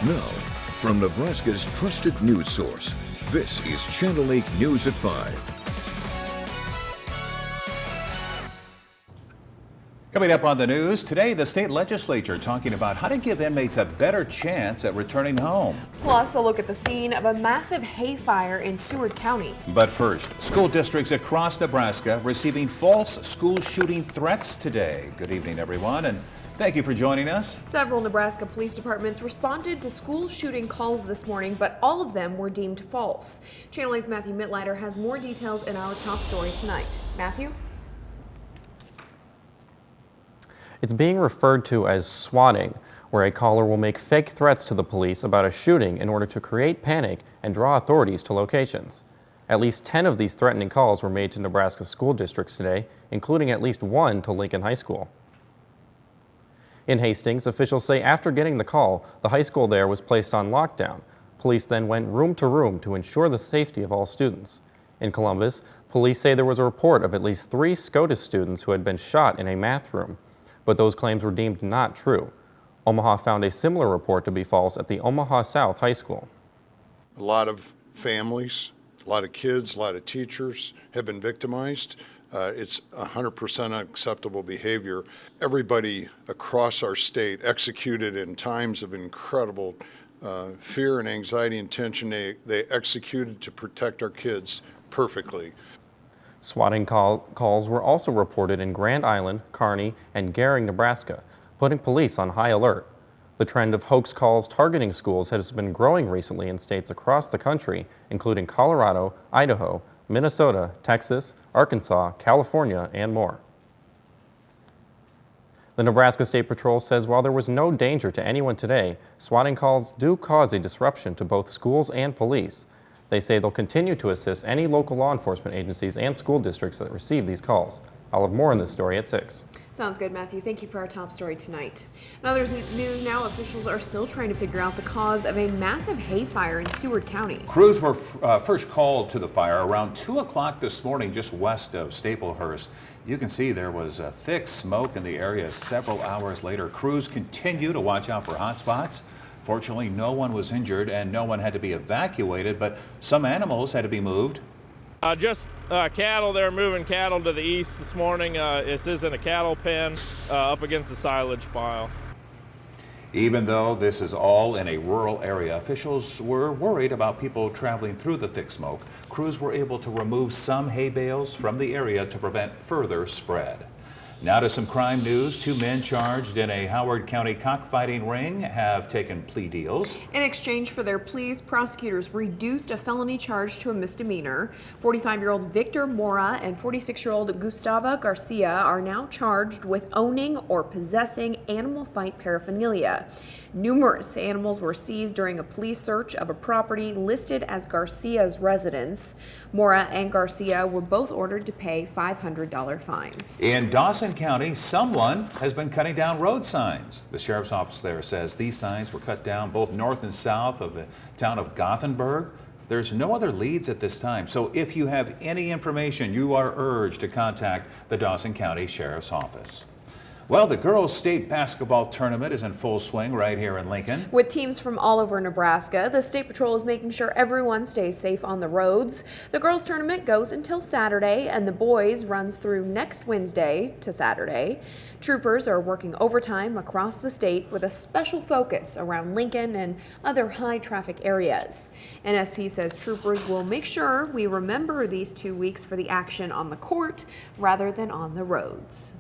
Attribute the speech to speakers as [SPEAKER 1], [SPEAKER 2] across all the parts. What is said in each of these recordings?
[SPEAKER 1] Now, from Nebraska's trusted news source, this is Channel 8 News at 5.
[SPEAKER 2] Coming up on the news, today the state legislature talking about how to give inmates a better chance at returning home.
[SPEAKER 3] Plus, a look at the scene of a massive hay fire in Seward County.
[SPEAKER 2] But first, school districts across Nebraska receiving false school shooting threats today. Good evening, everyone, and thank you for joining us.
[SPEAKER 3] Several Nebraska police departments responded to school shooting calls this morning, but all of them were deemed false. Channel 8's Matthew Mittleider has more details in our top story tonight. Matthew?
[SPEAKER 4] It's being referred to as swatting, where a caller will make fake threats to the police about a shooting in order to create panic and draw authorities to locations. At least 10 of these threatening calls were made to Nebraska school districts today, including at least one to Lincoln High School. In Hastings, officials say after getting the call, the high school there was placed on lockdown. Police then went room to room to ensure the safety of all students. In Columbus, police say there was a report of at least 3 SCOTUS students who had been shot in a math room, but those claims were deemed not true. Omaha found a similar report to be false at the Omaha South High School.
[SPEAKER 5] A lot of families, a lot of kids, a lot of teachers have been victimized. It's 100% unacceptable behavior. Everybody across our state executed in times of incredible fear and anxiety and tension. They executed to protect our kids perfectly.
[SPEAKER 4] Swatting calls were also reported in Grand Island, Kearney, and Gering, Nebraska, putting police on high alert. The trend of hoax calls targeting schools has been growing recently in states across the country, including Colorado, Idaho, Minnesota, Texas, Arkansas, California, and more. The Nebraska State Patrol says while there was no danger to anyone today, swatting calls do cause a disruption to both schools and police. They say they'll continue to assist any local law enforcement agencies and school districts that receive these calls. I'll have more on this story at 6.
[SPEAKER 3] Sounds good, Matthew. Thank you for our top story tonight. Now there's news now. Officials are still trying to figure out the cause of a massive hay fire in Seward County.
[SPEAKER 2] Crews were first called to the fire around 2 o'clock this morning just west of Staplehurst. You can see there was thick smoke in the area several hours later. Crews continue to watch out for hot spots. Fortunately, no one was injured and no one had to be evacuated, but some animals had to be moved.
[SPEAKER 6] Just cattle. They're moving cattle to the east this morning. This isn't a cattle pen up against the silage pile.
[SPEAKER 2] Even though this is all in a rural area, officials were worried about people traveling through the thick smoke. Crews were able to remove some hay bales from the area to prevent further spread. Now to some crime news. 2 men charged in a Howard County cockfighting ring have taken plea deals.
[SPEAKER 3] In exchange for their pleas, prosecutors reduced a felony charge to a misdemeanor. 45-year-old Victor Mora and 46-year-old Gustavo Garcia are now charged with owning or possessing animal fight paraphernalia. Numerous animals were seized during a police search of a property listed as Garcia's residence. Mora and Garcia were both ordered to pay $500 fines.
[SPEAKER 2] In Dawson County, someone has been cutting down road signs. The sheriff's office there says these signs were cut down both north and south of the town of Gothenburg. There's no other leads at this time, so if you have any information, you are urged to contact the Dawson County Sheriff's Office. Well, the girls' state basketball tournament is in full swing right here in Lincoln.
[SPEAKER 3] With teams from all over Nebraska, the State Patrol is making sure everyone stays safe on the roads. The girls' tournament goes until Saturday, and the boys runs through next Wednesday to Saturday. Troopers are working overtime across the state with a special focus around Lincoln and other high-traffic areas. NSP says troopers will make sure we remember these 2 weeks for the action on the court rather than on the roads.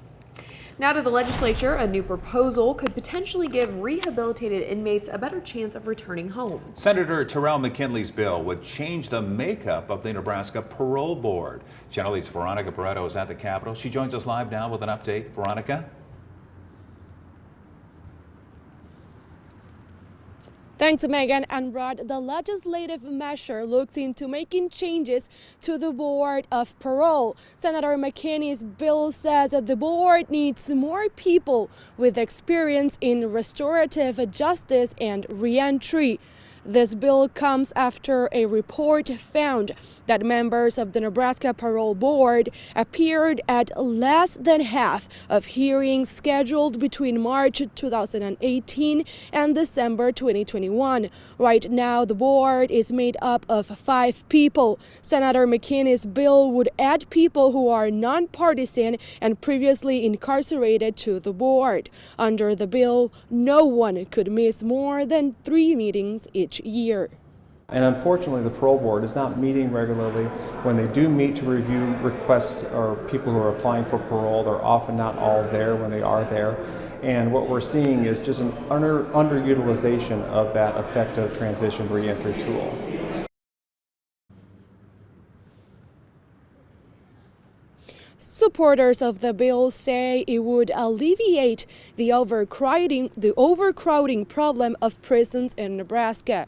[SPEAKER 3] Now to the legislature, a new proposal could potentially give rehabilitated inmates a better chance of returning home.
[SPEAKER 2] Senator Terrell McKinley's bill would change the makeup of the Nebraska Parole Board. Channel 8's Veronica Barreto is at the Capitol. She joins us live now with an update. Veronica?
[SPEAKER 7] Thanks, Megan and Rod. The legislative measure looks into making changes to the Board of Parole. Senator McKinney's bill says that the board needs more people with experience in restorative justice and reentry. This bill comes after a report found that members of the Nebraska Parole Board appeared at less than half of hearings scheduled between March 2018 and December 2021. Right now, the board is made up of 5 people. Senator McKinney's bill would add people who are nonpartisan and previously incarcerated to the board. Under the bill, no one could miss more than 3 meetings each year.
[SPEAKER 8] And unfortunately, the parole board is not meeting regularly. When they do meet to review requests or people who are applying for parole, they're often not all there when they are there. And what we're seeing is just an underutilization of that effective transition reentry tool.
[SPEAKER 7] Supporters of the bill say it would alleviate the overcrowding problem of prisons in Nebraska.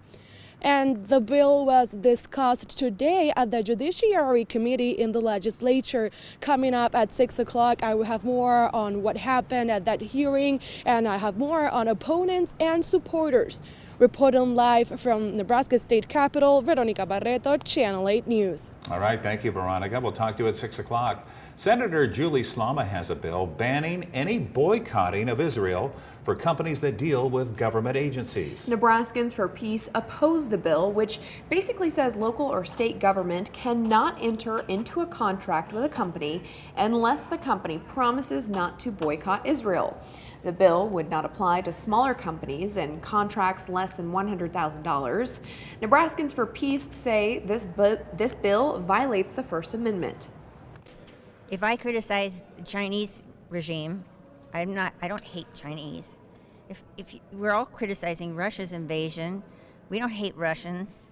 [SPEAKER 7] And the bill was discussed today at the Judiciary Committee in the legislature. Coming up at 6 o'clock, I will have more on what happened at that hearing, and I have more on opponents and supporters. Reporting live from Nebraska State Capitol, Veronica Barreto, Channel 8 News.
[SPEAKER 2] All right, thank you, Veronica. We'll talk to you at 6 o'clock. Senator Julie Slama has a bill banning any boycotting of Israel for companies that deal with government agencies.
[SPEAKER 3] Nebraskans for Peace oppose the bill, which basically says local or state government cannot enter into a contract with a company unless the company promises not to boycott Israel. The bill would not apply to smaller companies and contracts less than $100,000. Nebraskans for Peace say this bill violates the First Amendment.
[SPEAKER 9] If I criticize the Chinese regime, I don't hate Chinese. If we're all criticizing Russia's invasion, we don't hate Russians.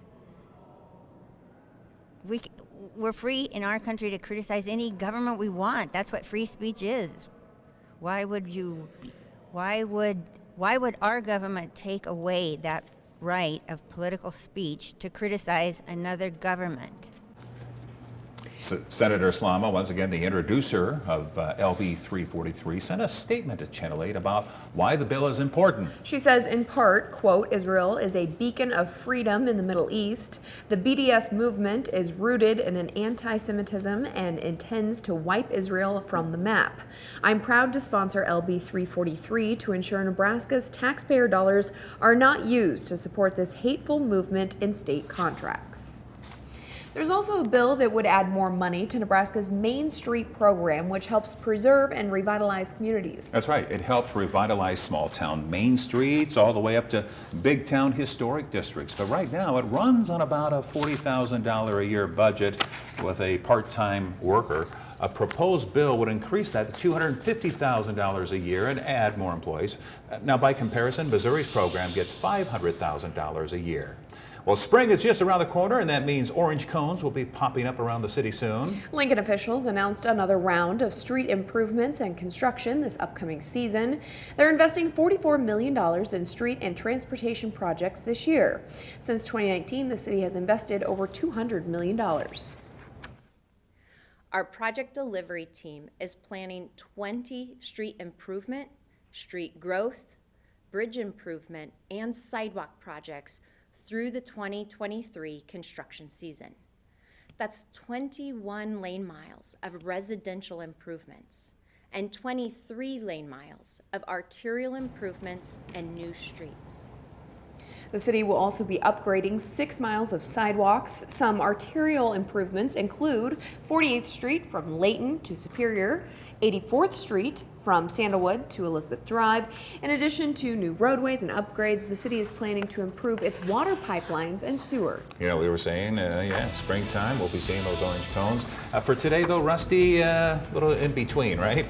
[SPEAKER 9] We're free in our country to criticize any government we want. That's what free speech is. Why would our government take away that right of political speech to criticize another government?
[SPEAKER 2] Senator Slama, once again the introducer of LB 343, sent a statement to Channel 8 about why the bill is important.
[SPEAKER 3] She says, in part, quote, Israel is a beacon of freedom in the Middle East. The BDS movement is rooted in an anti-Semitism and intends to wipe Israel from the map. I'm proud to sponsor LB 343 to ensure Nebraska's taxpayer dollars are not used to support this hateful movement in state contracts. There's also a bill that would add more money to Nebraska's Main Street program, which helps preserve and revitalize communities.
[SPEAKER 2] That's right. It helps revitalize small-town main streets all the way up to big-town historic districts. But right now, it runs on about a $40,000 a year budget with a part-time worker. A proposed bill would increase that to $250,000 a year and add more employees. Now, by comparison, Missouri's program gets $500,000 a year. Well, spring is just around the corner, and that means orange cones will be popping up around the city soon.
[SPEAKER 3] Lincoln officials announced another round of street improvements and construction this upcoming season. They're investing $44 million in street and transportation projects this year. Since 2019, the city has invested over $200 million.
[SPEAKER 10] Our project delivery team is planning 20 street improvement, street growth, bridge improvement, and sidewalk projects through the 2023 construction season. That's 21 lane miles of residential improvements and 23 lane miles of arterial improvements and new streets.
[SPEAKER 3] The city will also be upgrading 6 miles of sidewalks. Some arterial improvements include 48th Street from Layton to Superior, 84th Street from Sandalwood to Elizabeth Drive. In addition to new roadways and upgrades, the city is planning to improve its water pipelines and sewer.
[SPEAKER 2] You know, we were saying, springtime, we'll be seeing those orange cones. For today, though, Rusty, a little in between, right?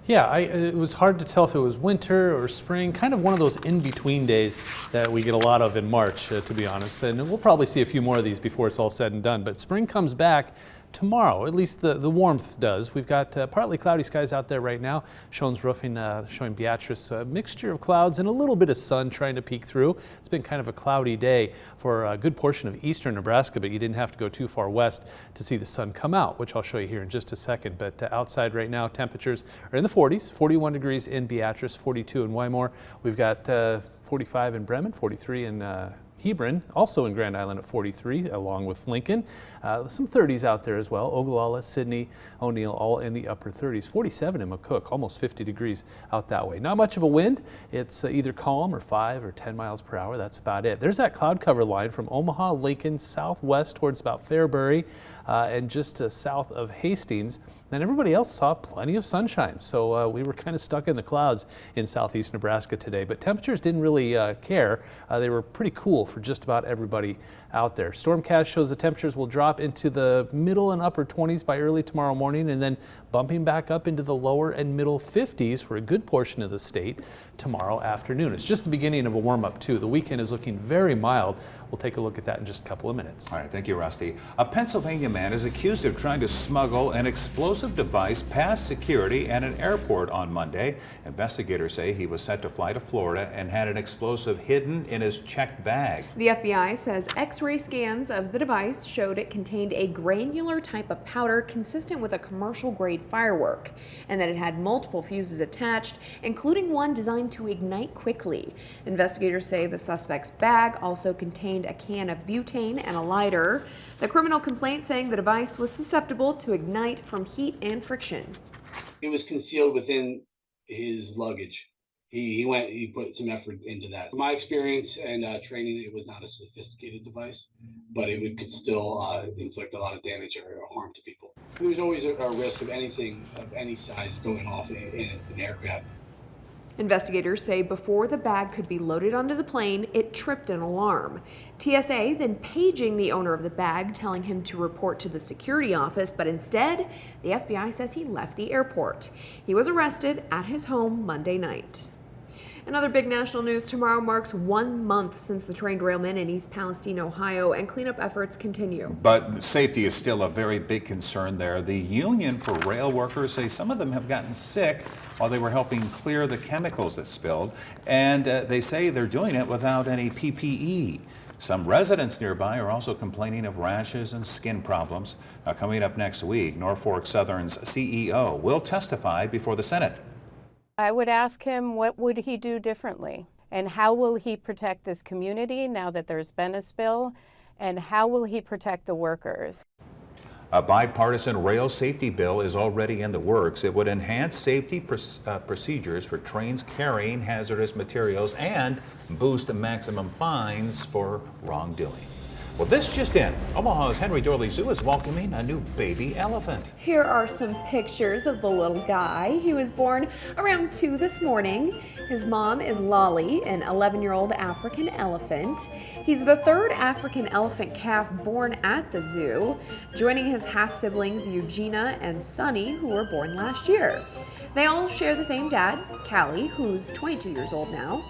[SPEAKER 11] Yeah, it was hard to tell if it was winter or spring, kind of one of those in-between days that we get a lot of in March, to be honest. And we'll probably see a few more of these before it's all said and done. But spring comes back tomorrow, at least the warmth does. We've got partly cloudy skies out there right now. Schoen's Roofing showing Beatrice a mixture of clouds and a little bit of sun trying to peek through. It's been kind of a cloudy day for a good portion of eastern Nebraska, but you didn't have to go too far west to see the sun come out, which I'll show you here in just a second. But outside right now, temperatures are in the 40s, 41 degrees in Beatrice, 42 in Wymore. We've got 45 in Bremen, 43 in Hebron, also in Grand Island at 43, along with Lincoln. Some 30s out there as well. Ogallala, Sydney, O'Neill, all in the upper 30s. 47 in McCook, almost 50 degrees out that way. Not much of a wind. It's either calm or 5 or 10 miles per hour. That's about it. There's that cloud cover line from Omaha, Lincoln, southwest towards about Fairbury, and just south of Hastings. And everybody else saw plenty of sunshine, so we were kind of stuck in the clouds in southeast Nebraska today, but temperatures didn't really care. They were pretty cool for just about everybody out there. Stormcast shows the temperatures will drop into the middle and upper 20s by early tomorrow morning, and then bumping back up into the lower and middle 50s for a good portion of the state tomorrow afternoon. It's just the beginning of a warm-up too. The weekend is looking very mild. We'll take a look at that in just a couple of minutes.
[SPEAKER 2] All right, thank you, Rusty. A Pennsylvania man is accused of trying to smuggle an explosive device past security at an airport on Monday. Investigators say he was set to fly to Florida and had an explosive hidden in his checked bag.
[SPEAKER 3] The FBI says X-ray scans of the device showed it contained a granular type of powder consistent with a commercial-grade firework, and that it had multiple fuses attached, including one designed to ignite quickly. Investigators say the suspect's bag also contained a can of butane and a lighter. The criminal complaint saying the device was susceptible to ignite from heat and friction.
[SPEAKER 12] It was concealed within his luggage. He put some effort into that. From my experience and training, it was not a sophisticated device, but it could still inflict a lot of damage or harm to people. There's always a risk of anything of any size going off in an aircraft.
[SPEAKER 3] Investigators say before the bag could be loaded onto the plane, it tripped an alarm. TSA then paging the owner of the bag, telling him to report to the security office, but instead, the FBI says he left the airport. He was arrested at his home Monday night. Another big national news, tomorrow marks 1 month since the train derailment in East Palestine, Ohio, and cleanup efforts continue.
[SPEAKER 2] But safety is still a very big concern there. The Union for Rail Workers say some of them have gotten sick while they were helping clear the chemicals that spilled, and they say they're doing it without any PPE. Some residents nearby are also complaining of rashes and skin problems. Now, coming up next week, Norfolk Southern's CEO will testify before the Senate.
[SPEAKER 13] I would ask him what would he do differently, and how will he protect this community now that there's been a spill, and how will he protect the workers?
[SPEAKER 2] A bipartisan rail safety bill is already in the works. It would enhance safety procedures for trains carrying hazardous materials and boost maximum fines for wrongdoing. Well, this just in. Omaha's Henry Doorly Zoo is welcoming a new baby elephant.
[SPEAKER 3] Here are some pictures of the little guy. He was born around 2 this morning. His mom is Lolly, an 11-year-old African elephant. He's the third African elephant calf born at the zoo, joining his half-siblings Eugenia and Sunny, who were born last year. They all share the same dad, Callie, who's 22 years old now.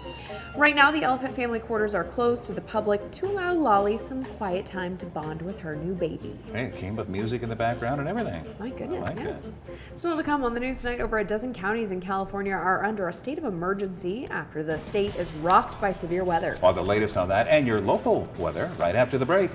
[SPEAKER 3] Right now, the elephant family quarters are closed to the public to allow Lolly some quiet time to bond with her new baby.
[SPEAKER 2] Hey, it came with music in the background and everything.
[SPEAKER 3] My goodness,
[SPEAKER 2] like
[SPEAKER 3] yes. Still to come on the news tonight, over a dozen counties in California are under a state of emergency after the state is rocked by severe weather.
[SPEAKER 2] All the latest on that and your local weather right after the break.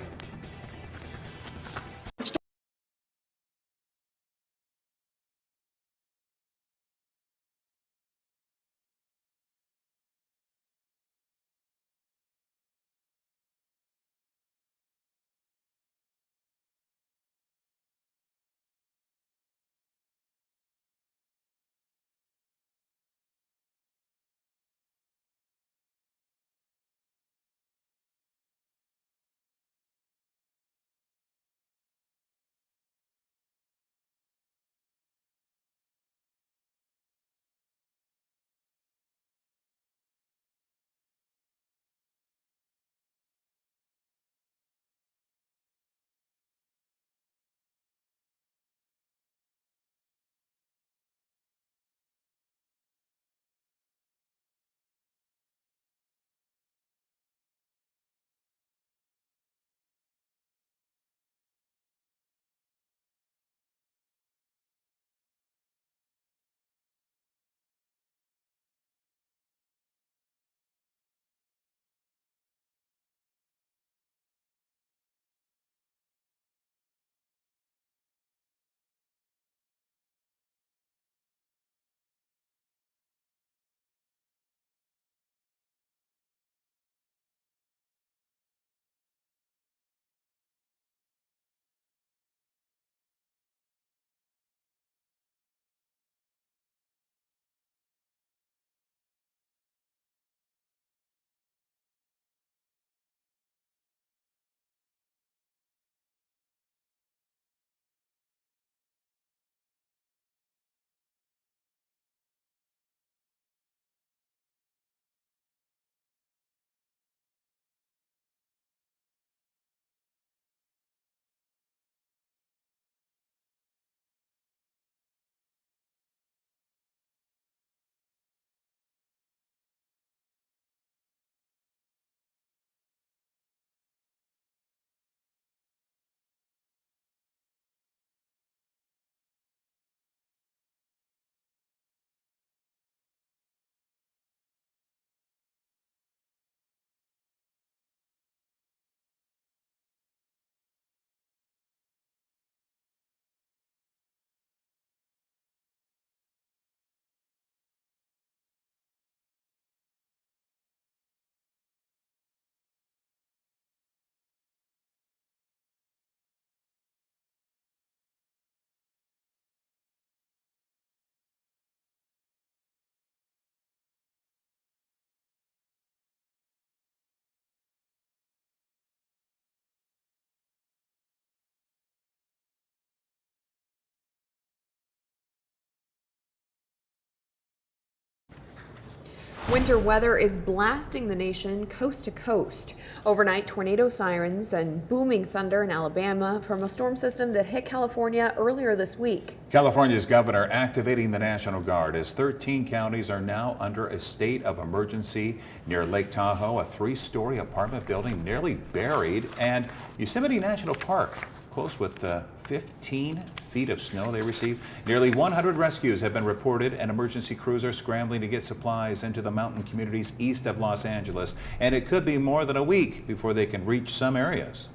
[SPEAKER 3] Winter weather is blasting the nation coast to coast. Overnight tornado sirens and booming thunder in Alabama from a storm system that hit California earlier this week.
[SPEAKER 2] California's governor activating the National Guard as 13 counties are now under a state of emergency. Near Lake Tahoe, a 3-story apartment building nearly buried, and Yosemite National Park close with 15 feet of snow they received. Nearly 100 rescues have been reported, and emergency crews are scrambling to get supplies into the mountain communities east of Los Angeles. And it could be more than a week before they can reach some areas.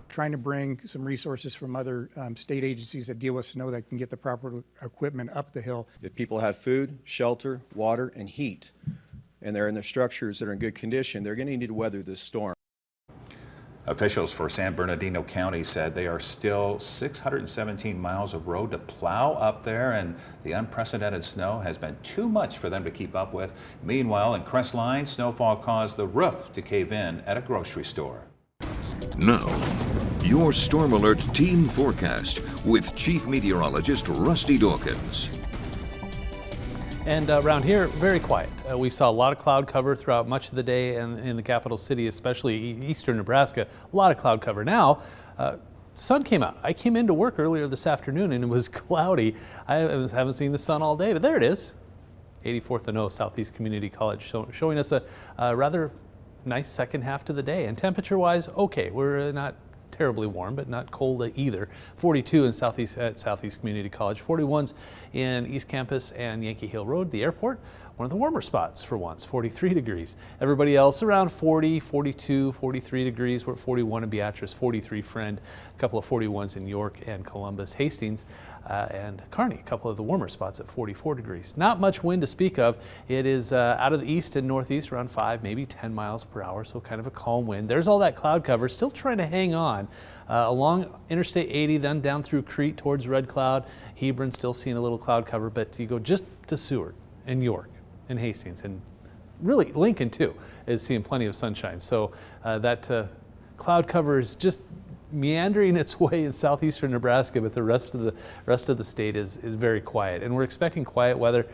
[SPEAKER 14] Trying to bring some resources from other state agencies that deal with snow that can get the proper equipment up the hill.
[SPEAKER 15] If people have food, shelter, water, and heat, and they're in their structures that are in good condition, they're going to need to weather this storm.
[SPEAKER 2] Officials for San Bernardino County said they are still 617 miles of road to plow up there, and the unprecedented snow has been too much for them to keep up with. Meanwhile, in Crestline, snowfall caused the roof to cave in at a grocery store.
[SPEAKER 1] Now, your Storm Alert team forecast with Chief Meteorologist Rusty Dawkins.
[SPEAKER 11] And around here, very quiet. We saw a lot of cloud cover throughout much of the day, and in the capital city, especially eastern Nebraska, a lot of cloud cover. Now, sun came out. I came into work earlier this afternoon and it was cloudy. I haven't seen the sun all day, but there it is. 84th and O, Southeast Community College, showing us a rather nice second half to the day. And temperature-wise, okay, we're not terribly warm, but not cold either. 42 in Southeast Community College, 41s in East Campus and Yankee Hill Road, the airport. One of the warmer spots for once, 43 degrees. Everybody else around 40, 42, 43 degrees. We're at 41 in Beatrice, 43 Friend, a couple of 41s in York and Columbus, Hastings, and Kearney, a couple of the warmer spots at 44 degrees. Not much wind to speak of. It is out of the east and northeast around 5, maybe 10 miles per hour, so kind of a calm wind. There's all that cloud cover, still trying to hang on along Interstate 80, then down through Crete towards Red Cloud. Hebron still seeing a little cloud cover, but you go just to Seward and York and Hastings, and really Lincoln too is seeing plenty of sunshine. So that cloud cover is just meandering its way in southeastern Nebraska, but the rest of the state is very quiet, and we're expecting quiet weather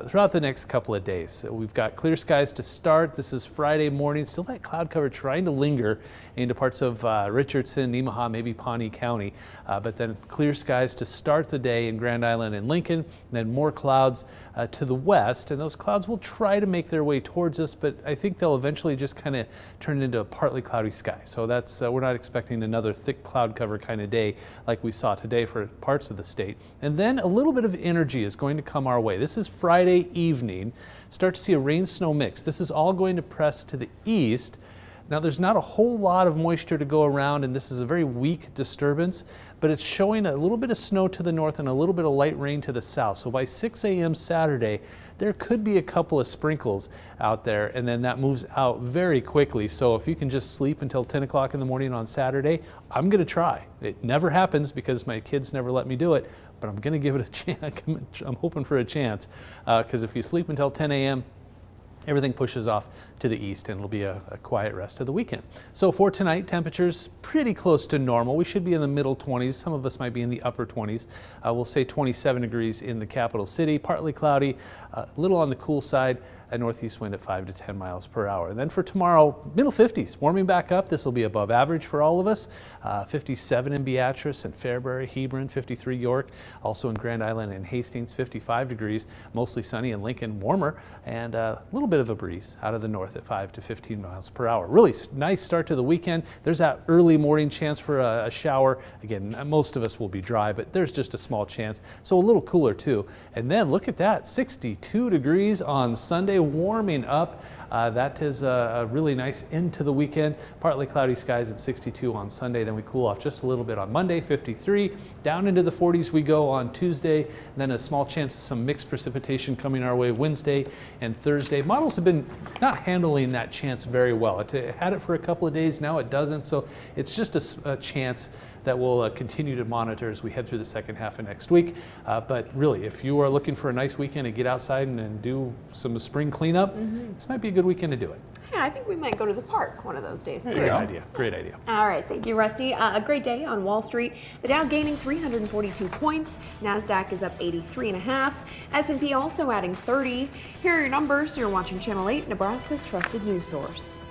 [SPEAKER 11] throughout the next couple of days. So we've got clear skies to start. This is Friday morning. Still that cloud cover trying to linger into parts of Richardson, Nemaha, maybe Pawnee County, but then clear skies to start the day in Grand Island and Lincoln, and then more clouds to the west, and those clouds will try to make their way towards us, but I think they'll eventually just kind of turn into a partly cloudy sky. So that's we're not expecting another thick cloud cover kind of day like we saw today for parts of the state. And then a little bit of energy is going to come our way. This is Friday evening. Start to see a rain-snow mix. This is all going to press to the east. Now there's not a whole lot of moisture to go around, and this is a very weak disturbance, but it's showing a little bit of snow to the north and a little bit of light rain to the south. So by 6 a.m. Saturday, there could be a couple of sprinkles out there, and then that moves out very quickly. So if you can just sleep until 10 o'clock in the morning on Saturday, I'm going to try. It never happens because my kids never let me do it, but I'm going to give it a chance. I'm hoping for a chance, because if you sleep until 10 a.m., everything pushes off to the east, and it'll be a quiet rest of the weekend. So for tonight, temperatures pretty close to normal. We should be in the middle 20s. Some of us might be in the upper 20s. We'll say 27 degrees in the capital city, partly cloudy, a little on the cool side, a northeast wind at 5 to 10 miles per hour. And then for tomorrow, middle 50s, warming back up. This will be above average for all of us. 57 in Beatrice and Fairbury, Hebron, 53 York, also in Grand Island and Hastings, 55 degrees, mostly sunny in Lincoln, warmer, and a little bit of a breeze out of the north at 5 to 15 miles per hour. Really nice start to the weekend. There's that early morning chance for a shower. Again, most of us will be dry, but there's just a small chance. So a little cooler too. And then look at that, 62 degrees on Sunday, warming up. That is a really nice end to the weekend. Partly cloudy skies at 62 on Sunday. Then we cool off just a little bit on Monday, 53. Down into the 40s we go on Tuesday. And then a small chance of some mixed precipitation coming our way Wednesday and Thursday. Models have been not handling that chance very well. It had it for a couple of days. Now it doesn't. So it's just a chance that we'll continue to monitor as we head through the second half of next week. But really, if you are looking for a nice weekend to get outside and do some spring cleanup, this might be a good weekend to do it.
[SPEAKER 3] Yeah, I think we might go to the park one of those days too.
[SPEAKER 11] Great idea. Great idea.
[SPEAKER 3] All right, thank you, Rusty. A great day on Wall Street. The Dow gaining 342 points. NASDAQ is up 83.5. S&P also adding 30. Here are your numbers. You're watching Channel 8, Nebraska's trusted news source.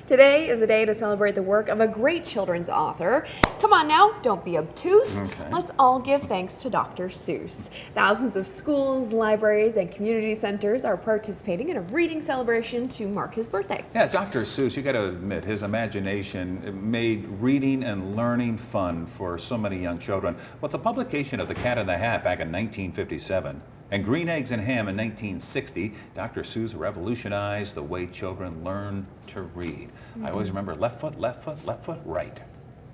[SPEAKER 3] Today is a day to celebrate the work of a great children's author. Come on now, don't be obtuse.
[SPEAKER 2] Okay.
[SPEAKER 3] Let's all give thanks to Dr. Seuss. Thousands of schools, libraries, and community centers are participating in a reading celebration to mark his birthday.
[SPEAKER 2] Yeah, Dr. Seuss, you got to admit, his imagination made reading and learning fun for so many young children. With the publication of The Cat in the Hat back in 1957, and Green Eggs and Ham in 1960, Dr. Seuss revolutionized the way children learn to read. I always remember left foot, left foot, left foot, right.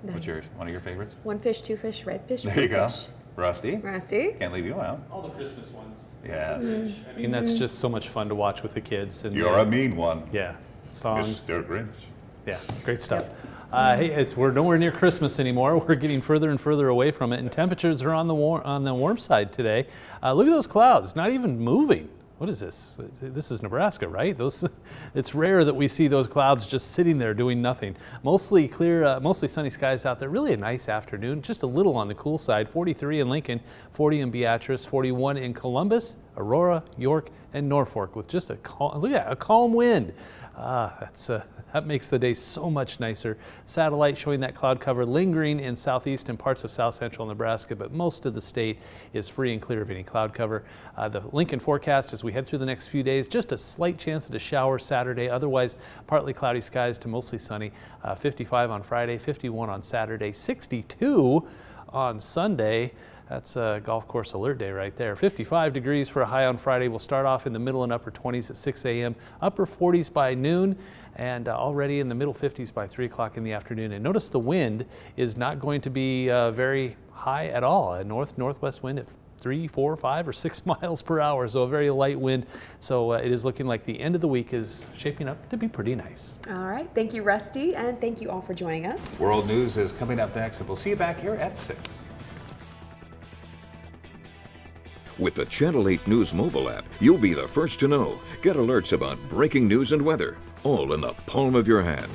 [SPEAKER 3] Nice.
[SPEAKER 2] What's yours? One of your favorites?
[SPEAKER 3] One fish, two fish, red fish,
[SPEAKER 2] There
[SPEAKER 3] blue
[SPEAKER 2] you go.
[SPEAKER 3] fish.
[SPEAKER 2] Rusty?
[SPEAKER 3] Rusty?
[SPEAKER 2] Can't leave you out.
[SPEAKER 11] All the Christmas ones.
[SPEAKER 2] Yes.
[SPEAKER 11] I mean, that's just so much fun to watch with the kids. And
[SPEAKER 2] You're a mean one.
[SPEAKER 11] Yeah, songs.
[SPEAKER 2] Mr. Grinch.
[SPEAKER 11] Yeah, great stuff. Hey, we're nowhere near Christmas anymore. We're getting further and further away from it, and temperatures are on the warm side today. Look at those clouds, not even moving. What is this? This is Nebraska, right? It's rare that we see those clouds just sitting there doing nothing. Mostly clear, mostly sunny skies out there. Really a nice afternoon, just a little on the cool side. 43 in Lincoln, 40 in Beatrice, 41 in Columbus, Aurora, York, and Norfolk with just a calm wind. That makes the day so much nicer. Satellite showing that cloud cover lingering in southeast and parts of south central Nebraska, but most of the state is free and clear of any cloud cover. The Lincoln forecast as we head through the next few days, just a slight chance of a shower Saturday, otherwise partly cloudy skies to mostly sunny. 55 on Friday, 51 on Saturday, 62 on Sunday. That's a golf course alert day right there. 55 degrees for a high on Friday. We'll start off in the middle and upper 20s at 6 a.m., upper 40s by noon, and already in the middle 50s by 3 o'clock in the afternoon. And notice the wind is not going to be very high at all. A northwest wind at 3, 4, 5, or 6 miles per hour, so a very light wind. So it is looking like the end of the week is shaping up to be pretty nice.
[SPEAKER 3] All right. Thank you, Rusty, and thank you all for joining us.
[SPEAKER 2] World News is coming up next, and we'll see you back here at 6.
[SPEAKER 1] With the Channel 8 News mobile app, you'll be the first to know. Get alerts about breaking news and weather, all in the palm of your hand.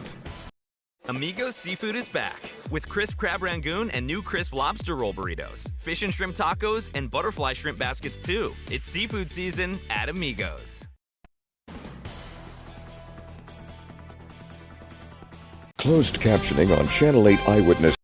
[SPEAKER 16] Amigos Seafood is back with crisp crab rangoon and new crisp lobster roll burritos, fish and shrimp tacos, and butterfly shrimp baskets too. It's seafood season at Amigos.
[SPEAKER 1] Closed captioning on Channel 8 Eyewitness